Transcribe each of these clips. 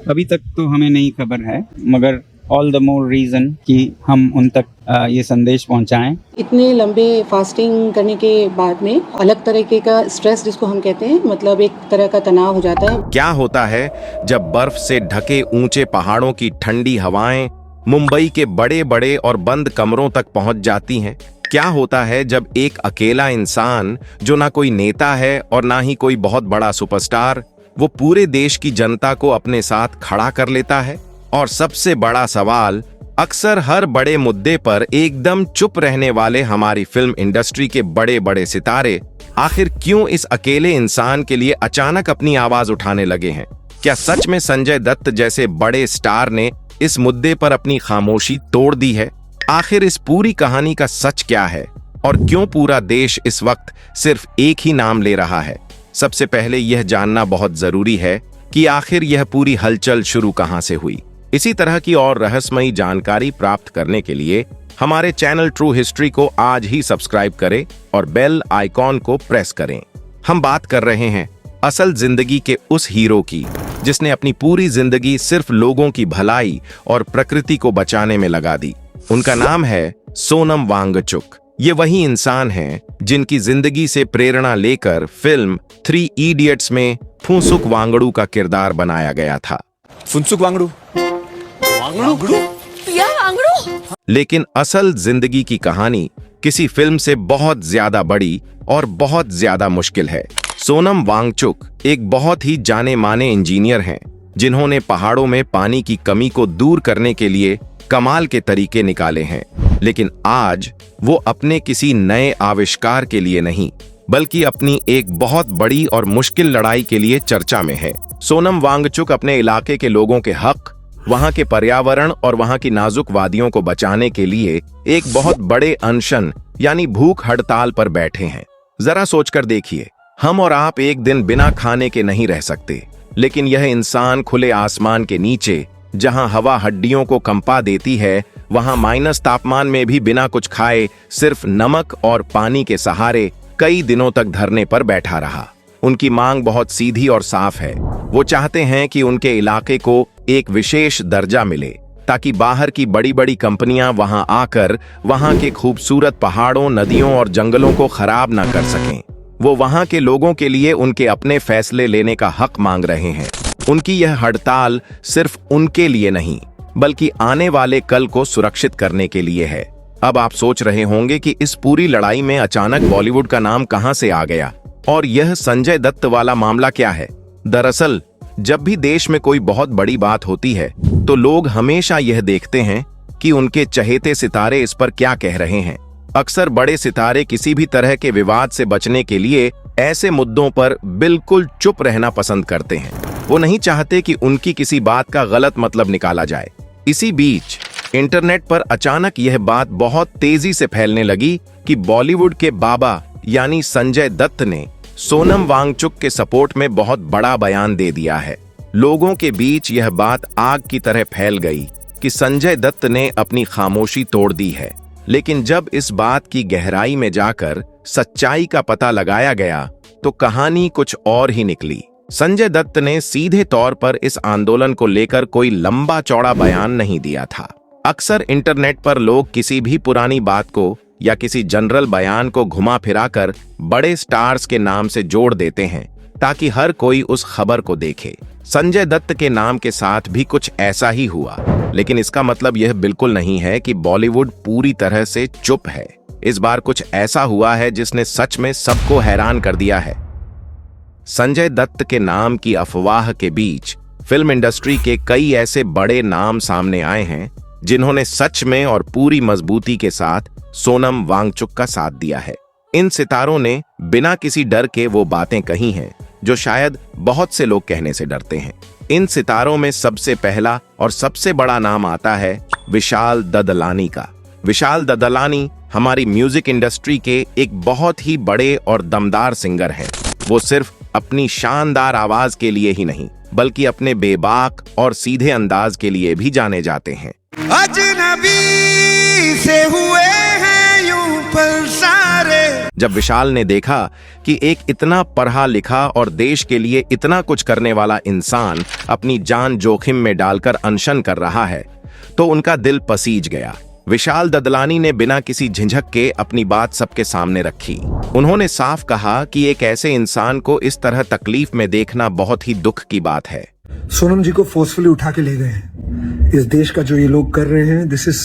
अभी तक तो हमें नहीं खबर है, मगर ऑल द मोर रीज़न कि हम उन तक ये संदेश पहुंचाएं। इतने लंबे फास्टिंग करने के बाद में अलग तरीके का स्ट्रेस जिसको हम कहते हैं, मतलब एक तरह का तनाव हो जाता है। क्या होता है जब बर्फ से ढके ऊंचे पहाड़ों की ठंडी हवाएं मुंबई के बड़े बड़े और बंद कमरों तक पहुंच जाती हैं? क्या होता है जब एक अकेला इंसान, जो ना कोई नेता है और ना ही कोई बहुत बड़ा सुपरस्टार, वो पूरे देश की जनता को अपने साथ खड़ा कर लेता है? और सबसे बड़ा सवाल, अक्सर हर बड़े मुद्दे पर एकदम चुप रहने वाले हमारी फिल्म इंडस्ट्री के बड़े बड़े सितारे आखिर क्यों इस अकेले इंसान के लिए अचानक अपनी आवाज उठाने लगे हैं? क्या सच में संजय दत्त जैसे बड़े स्टार ने इस मुद्दे पर अपनी खामोशी तोड़ दी है? आखिर इस पूरी कहानी का सच क्या है और क्यों पूरा देश इस वक्त सिर्फ एक ही नाम ले रहा है? सबसे पहले यह जानना बहुत जरूरी है कि आखिर यह पूरी हलचल शुरू कहां से हुई। इसी तरह की और रहस्यमयी जानकारी प्राप्त करने के लिए हमारे चैनल ट्रू हिस्ट्री को आज ही सब्सक्राइब करें और बेल आइकॉन को प्रेस करें। हम बात कर रहे हैं असल जिंदगी के उस हीरो की जिसने अपनी पूरी जिंदगी सिर्फ लोगों की भलाई और प्रकृति को बचाने में लगा दी। उनका नाम है सोनम वांगचुक। ये वही इंसान हैं जिनकी जिंदगी से प्रेरणा लेकर फिल्म 3 इडियट्स में फुनसुक वांगडू का किरदार बनाया गया था। फुनसुक वांगडू? लेकिन असल जिंदगी की कहानी किसी फिल्म से बहुत ज्यादा बड़ी और बहुत ज्यादा मुश्किल है। सोनम वांगचुक एक बहुत ही जाने माने इंजीनियर हैं जिन्होंने पहाड़ों में पानी की कमी को दूर करने के लिए कमाल के तरीके निकाले हैं। लेकिन आज वो अपने किसी नए आविष्कार के लिए नहीं, बल्कि अपनी एक बहुत बड़ी और मुश्किल लड़ाई के लिए चर्चा में है। सोनम वांगचुक अपने इलाके के लोगों के हक, वहां के पर्यावरण और वहां की नाजुक वादियों को बचाने के लिए एक बहुत बड़े अनशन यानी भूख हड़ताल पर बैठे हैं। जरा सोचकर देखिए, हम और आप एक दिन बिना खाने के नहीं रह सकते, लेकिन यह इंसान खुले आसमान के नीचे, जहां हवा हड्डियों को कंपा देती है, वहां माइनस तापमान में भी बिना कुछ खाए सिर्फ नमक और पानी के सहारे कई दिनों तक धरने पर बैठा रहा। उनकी मांग बहुत सीधी और साफ है। वो चाहते हैं कि उनके इलाके को एक विशेष दर्जा मिले ताकि बाहर की बड़ी बड़ी कंपनियां वहां आकर वहां के खूबसूरत पहाड़ों, नदियों और जंगलों को खराब ना कर सकें। वो वहां के लोगों के लिए उनके अपने फैसले लेने का हक मांग रहे हैं। उनकी यह हड़ताल सिर्फ उनके लिए नहीं, बल्कि आने वाले कल को सुरक्षित करने के लिए है। अब आप सोच रहे होंगे कि इस पूरी लड़ाई में अचानक बॉलीवुड का नाम कहां से आ गया और यह संजय दत्त वाला मामला क्या है? दरअसल जब भी देश में कोई बहुत बड़ी बात होती है तो लोग हमेशा यह देखते हैं कि उनके चहेते सितारे इस पर क्या कह रहे हैं। अक्सर बड़े सितारे किसी भी तरह के विवाद से बचने के लिए ऐसे मुद्दों पर बिल्कुल चुप रहना पसंद करते हैं। वो नहीं चाहते कि उनकी किसी बात का गलत मतलब निकाला जाए। इसी बीच इंटरनेट पर अचानक यह बात बहुत तेजी से फैलने लगी कि बॉलीवुड के बाबा यानी संजय दत्त ने सोनम वांगचुक के सपोर्ट में बहुत बड़ा बयान दे दिया है। लोगों के बीच यह बात आग की तरह फैल गई कि संजय दत्त ने अपनी खामोशी तोड़ दी है। लेकिन जब इस बात की गहराई में जाकर सच्चाई का पता लगाया गया तो कहानी कुछ और ही निकली। संजय दत्त ने सीधे तौर पर इस आंदोलन को लेकर कोई लंबा चौड़ा बयान नहीं दिया था। अक्सर इंटरनेट पर लोग किसी भी पुरानी बात को या किसी जनरल बयान को घुमा फिराकर बड़े स्टार्स के नाम से जोड़ देते हैं ताकि हर कोई उस खबर को देखे। संजय दत्त के नाम के साथ भी कुछ ऐसा ही हुआ, लेकिन इसका मतलब यह बिल्कुल नहीं है कि बॉलीवुड पूरी तरह से चुप है। इस बार कुछ ऐसा हुआ है जिसने सच में सबको हैरान कर दिया है। संजय दत्त के नाम की अफवाह के बीच फिल्म इंडस्ट्री के कई ऐसे बड़े नाम सामने आए हैं जिन्होंने सच में और पूरी मजबूती के साथ सोनम वांगचुक का साथ दिया है। इन सितारों ने बिना किसी डर के वो बातें कही हैं जो शायद बहुत से लोग कहने से डरते हैं। इन सितारों में सबसे पहला और सबसे बड़ा नाम आता है विशाल ददलानी का। विशाल ददलानी हमारी म्यूजिक इंडस्ट्री के एक बहुत ही बड़े और दमदार सिंगर हैं। वो सिर्फ अपनी शानदार आवाज के लिए ही नहीं, बल्कि अपने बेबाक और सीधे अंदाज के लिए भी जाने जाते हैं। अजनबी से हुए हैं यूं पर सारे। जब विशाल ने देखा कि एक इतना पढ़ा लिखा और देश के लिए इतना कुछ करने वाला इंसान अपनी जान जोखिम में डालकर अनशन कर रहा है, तो उनका दिल पसीज गया। विशाल ददलानी ने बिना किसी झिझक के अपनी बात सबके सामने रखी। उन्होंने साफ कहा कि एक ऐसे इंसान को इस तरह तकलीफ में देखना बहुत ही दुख की बात है। सोनम जी को फोर्सफुली उठा के ले गए हैं। इस देश का जो ये लोग कर रहे हैं, this is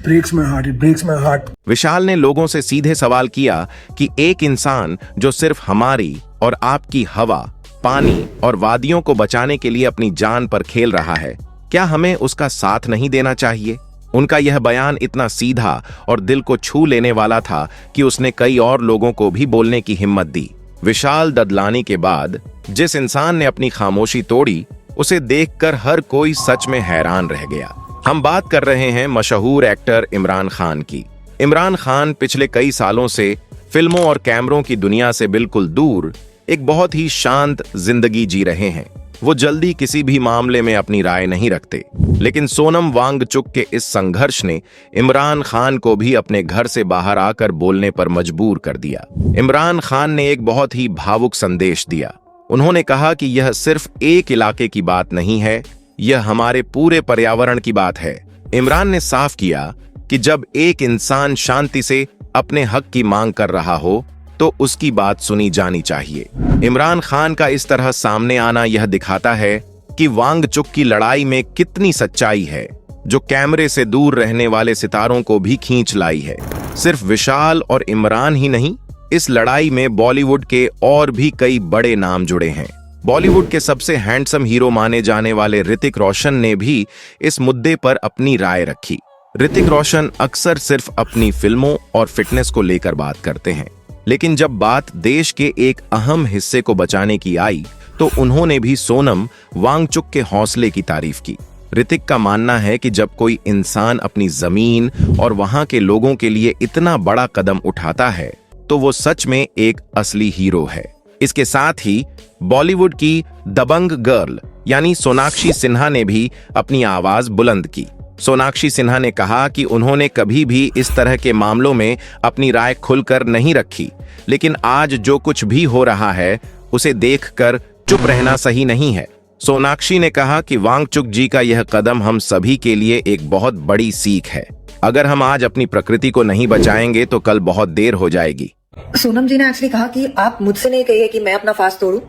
breaks my heart, it breaks my heart. Vishal ने लोगों से सीधे सवाल किया कि एक इंसान जो सिर्फ हमारी और आपकी हवा, पानी और वादियों को बचाने के लिए अपनी जान पर खेल रहा है, क्या हमें उसका साथ नहीं देना चाहिए? उनका यह बयान इतना सीधा और दिल को छू लेने वाला था कि उसने कई और लोगों को भी बोलने की हिम्मत दी। विशाल ददलानी के बाद जिस इंसान ने अपनी खामोशी तोड़ी, उसे देखकर हर कोई सच में हैरान रह गया। हम बात कर रहे हैं मशहूर एक्टर इमरान खान की। इमरान खान पिछले कई सालों से फिल्मों और कैमरों की दुनिया से बिल्कुल दूर एक बहुत ही शांत जिंदगी जी रहे हैं। वो जल्दी किसी भी मामले में अपनी राय नहीं रखते, लेकिन सोनम वांगचुक के इस संघर्ष ने इमरान खान को भी अपने घर से बाहर आकर बोलने पर मजबूर कर दिया। इमरान खान ने एक बहुत ही भावुक संदेश दिया। उन्होंने कहा कि यह सिर्फ एक इलाके की बात नहीं है, यह हमारे पूरे पर्यावरण की बात है। इमरान ने साफ किया कि जब एक इंसान शांति से अपने हक की मांग कर रहा हो तो उसकी बात सुनी जानी चाहिए। इमरान खान का इस तरह सामने आना यह दिखाता है कि वांगचुक की लड़ाई में कितनी सच्चाई है, जो कैमरे से दूर रहने वाले सितारों को भी खींच लाई है। सिर्फ विशाल और इमरान ही नहीं, इस लड़ाई में बॉलीवुड के और भी कई बड़े नाम जुड़े हैं। बॉलीवुड के सबसे हैंडसम हीरो माने जाने वाले ऋतिक रोशन ने भी इस मुद्दे पर अपनी राय रखी। ऋतिक रोशन अक्सर सिर्फ अपनी फिल्मों और फिटनेस को लेकर बात करते हैं, लेकिन जब बात देश के एक अहम हिस्से को बचाने की आई तो उन्होंने भी सोनम वांगचुक के हौसले की तारीफ की। ऋतिक का मानना है कि जब कोई इंसान अपनी जमीन और वहां के लोगों के लिए इतना बड़ा कदम उठाता है तो वो सच में एक असली हीरो है। इसके साथ ही बॉलीवुड की दबंग गर्ल यानी सोनाक्षी सिन्हा ने भी अपनी आवाज बुलंद की। सोनाक्षी सिन्हा ने कहा कि उन्होंने कभी भी इस तरह के मामलों में अपनी राय खुलकर नहीं रखी, लेकिन आज जो कुछ भी हो रहा है उसे देखकर चुप रहना सही नहीं है। सोनाक्षी ने कहा कि वांगचुक जी का यह कदम हम सभी के लिए एक बहुत बड़ी सीख है। अगर हम आज अपनी प्रकृति को नहीं बचाएंगे तो कल बहुत देर हो जाएगी। सोनम जी ने एक्चुअली कहा कि आप मुझसे नहीं कहिए कि मैं अपना फास्ट तोड़ूं,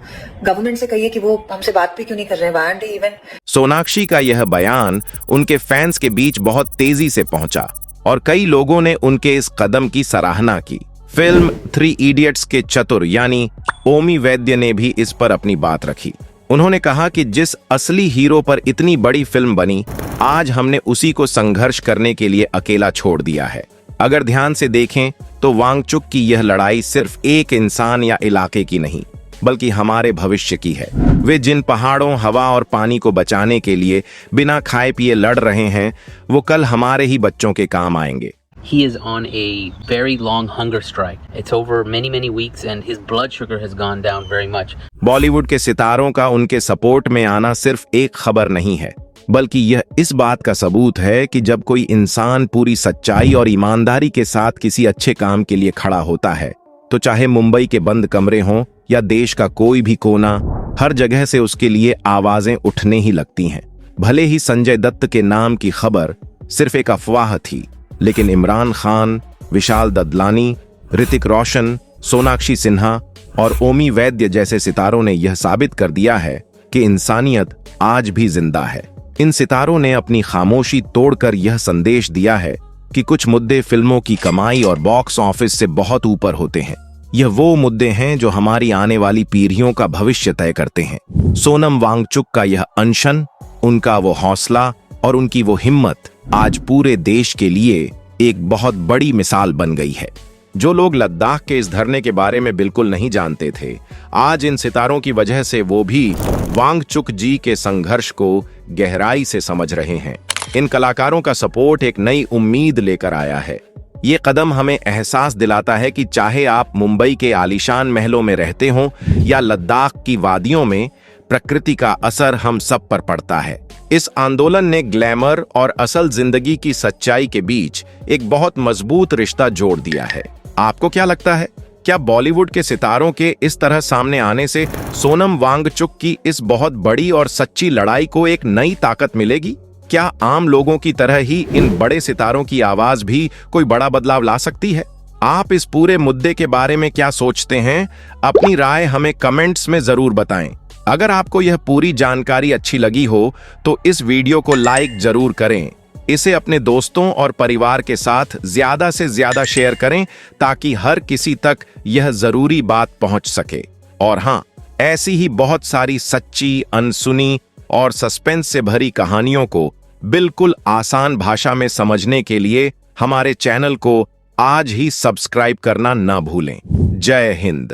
गवर्नमेंट से कहिए कि वो हमसे बात भी क्यों नहीं कर रहे हैं। इवन सोनाक्षी का यह बयान उनके फैंस के बीच बहुत तेजी से पहुंचा और कई लोगों ने उनके इस कदम की सराहना की। फिल्म 3 इडियट्स के चतुर यानी ओमी वैद्य ने भी इस पर अपनी बात रखी। उन्होंने कहा कि जिस असली हीरो पर इतनी बड़ी फिल्म बनी, आज हमने उसी को संघर्ष करने के लिए अकेला छोड़ दिया है। अगर ध्यान से देखें तो वांगचुक की यह लड़ाई सिर्फ एक इंसान या इलाके की नहीं, बल्कि हमारे भविष्य की है। वे जिन पहाड़ों, हवा और पानी को बचाने के लिए बिना खाए पिए लड़ रहे हैं, वो कल हमारे ही बच्चों के काम आएंगे। He is on a very long hunger strike. It's over many weeks and his blood sugar has gone down very much. Bollywood के सितारों का उनके सपोर्ट में आना सिर्फ एक खबर नहीं है, बल्कि यह इस बात का सबूत है कि जब कोई इंसान पूरी सच्चाई और ईमानदारी के साथ किसी अच्छे काम के लिए खड़ा होता है, तो चाहे मुंबई के बंद कमरे हों या देश का कोई भी कोना, हर जगह से उसके लिए आवाजें उठने ही लगती हैं। भले ही संजय दत्त के नाम की खबर सिर्फ एक अफवाह थी, लेकिन इमरान खान, विशाल ददलानी, ऋतिक रोशन, सोनाक्षी सिन्हा और ओमी वैद्य जैसे सितारों ने यह साबित कर दिया है कि इंसानियत आज भी जिंदा है। इन सितारों ने अपनी खामोशी तोड़कर यह संदेश दिया है कि कुछ मुद्दे फिल्मों की कमाई और बॉक्स ऑफिस से बहुत ऊपर होते हैं। यह वो मुद्दे हैं जो हमारी आने वाली पीढ़ियों का भविष्य तय करते हैं। सोनम वांगचुक का यह अनशन, उनका वो हौसला और उनकी वो हिम्मत आज पूरे देश के लिए एक बहुत बड़ी मिसाल बन गई है। जो लोग लद्दाख के इस धरने के बारे में बिल्कुल नहीं जानते थे, आज इन सितारों की वजह से वो भी वांगचुक जी के संघर्ष को गहराई से समझ रहे हैं। इन कलाकारों का सपोर्ट एक नई उम्मीद लेकर आया है। ये कदम हमें एहसास दिलाता है कि चाहे आप मुंबई के आलीशान महलों में रहते हों या लद्दाख की वादियों में, प्रकृति का असर हम सब पर पड़ता है। इस आंदोलन ने ग्लैमर और असल जिंदगी की सच्चाई के बीच एक बहुत मजबूत रिश्ता जोड़ दिया है। आपको क्या लगता है? क्या बॉलीवुड के सितारों के इस तरह सामने आने से सोनम वांगचुक की इस बहुत बड़ी और सच्ची लड़ाई को एक नई ताकत मिलेगी? क्या आम लोगों की तरह ही इन बड़े सितारों की आवाज भी कोई बड़ा बदलाव ला सकती है? आप इस पूरे मुद्दे के बारे में क्या सोचते हैं? अपनी राय हमें कमेंट्स में जरूर बताएं। अगर आपको यह पूरी जानकारी अच्छी लगी हो तो इस वीडियो को लाइक जरूर करें। इसे अपने दोस्तों और परिवार के साथ ज्यादा से ज्यादा शेयर करें ताकि हर किसी तक यह जरूरी बात पहुंच सके। और हाँ, ऐसी ही बहुत सारी सच्ची, अनसुनी और सस्पेंस से भरी कहानियों को बिल्कुल आसान भाषा में समझने के लिए हमारे चैनल को आज ही सब्सक्राइब करना न भूलें। जय हिंद।